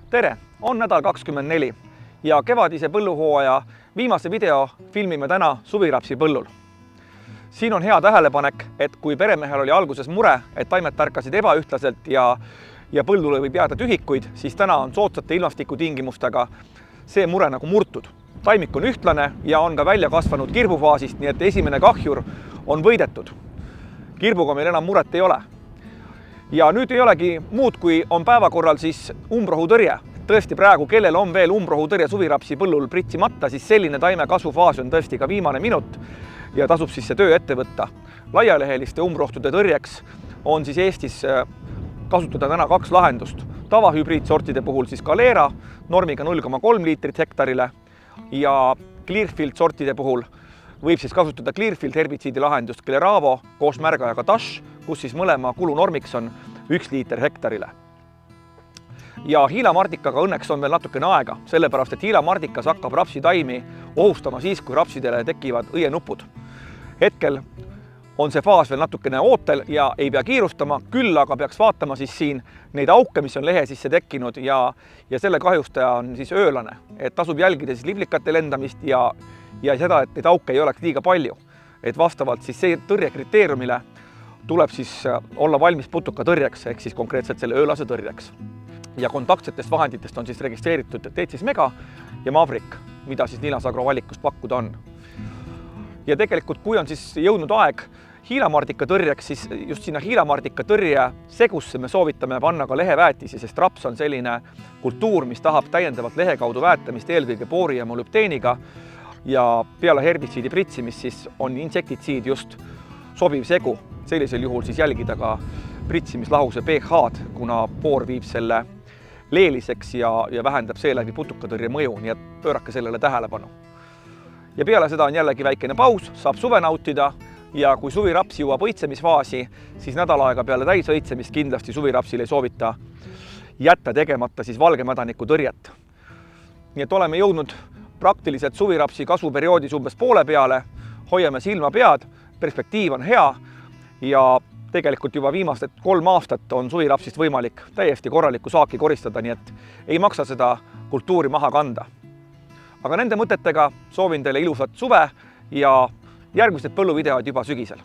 Tere! On nädal 24 ja kevadise põlluhooaja viimase video filmime täna suvirapsi põllul. Siin on hea tähelepanek, et kui peremehel oli alguses mure, et taimed tärkasid ebaühtlaselt ja põldule võib jääda tühikuid, siis täna on soodsate ilmastikutingimustega see mure nagu murtud. Taimik on ühtlane ja on ka välja kasvanud kirbufaasist, nii et esimene kahjur on võidetud. Kirbuga meil enam muret ei ole. Ja nüüd ei olegi muud, kui on päevakorral siis umbrohutõrje. Tõesti praegu, kellel on veel umbrohutõrje suvirapsi põllul pritsimata, siis selline taime kasvufaas on tõesti ka viimane minut ja tasub siis see töö ette võtta. Laialeheliste umbrohtude tõrjeks on siis Eestis kasutada täna kaks lahendust. Tavahübriidsortide puhul siis Galera normiga 0,3 liitrit hektarile ja Clearfield sortide puhul võib siis kasutada Clearfield herbitsiidi lahendust Cleravo koos märgajaga Dash, kus siis mõlema kulunormiks on 1 liiter hektarile. Ja hiilamardikaga õnneks on veel natukene aega, sellepärast et hiilamardikas hakkab rapsitaimi ohustama siis, kui rapsidele tekivad õienupud. Hetkel on see faas veel natukene ootel ja ei pea kiirustama, küll aga peaks vaatama siis siin neid auke, mis on lehe sisse tekkinud ja selle kahjustaja on siis öölane. Et tasub jälgida siis liblikate lendamist ja seda, et neid auke ei oleks liiga palju. Et vastavalt siis see tõrje kriteeriumile tuleb siis olla valmis putukatõrjeks ehk siis konkreetselt selle öölase tõrjeks. Ja kontaktsetest vahenditest on siis registreeritud Tetsis Mega ja Maverick, mida siis Nilas Agro valikust pakkuda on. Ja tegelikult, kui on siis jõudnud aeg hiilamardika tõrjeks, siis just sinna hiilamardika tõrje segusse me soovitame panna ka leheväetisi, sest raps on selline kultuur, mis tahab täiendavalt lehe kaudu väetamist eelkõige boori ja molübdeeniga ja peale herbitsiidi pritsimist siis on insektitsiid just sobiv segu. Sellisel juhul siis jälgida ka pritsimislahuse pH-d, kuna boor viib selle leeliseks ja vähendab seeläbi putukatõrje mõju, nii et pöörake sellele tähelepanu. Ja peale seda on jällegi väikene paus, saab suve nautida ja kui suviraps jõuab õitsemisfaasi, siis nädal aega peale täisõitsemist kindlasti suvirapsil ei soovita jätta tegemata siis valgemädaniku tõrjet. Nii et oleme jõudnud praktiliselt suvirapsi kasvuperioodis umbes poole peale, hoiame silma pead, perspektiiv on hea ja tegelikult juba viimased 3 aastat on suvirapsist võimalik täiesti korralikku saaki koristada, nii et ei maksa seda kultuuri maha kanda. Aga nende mõtetega soovin teile ilusat suve ja järgmised põlluvideod juba sügisel.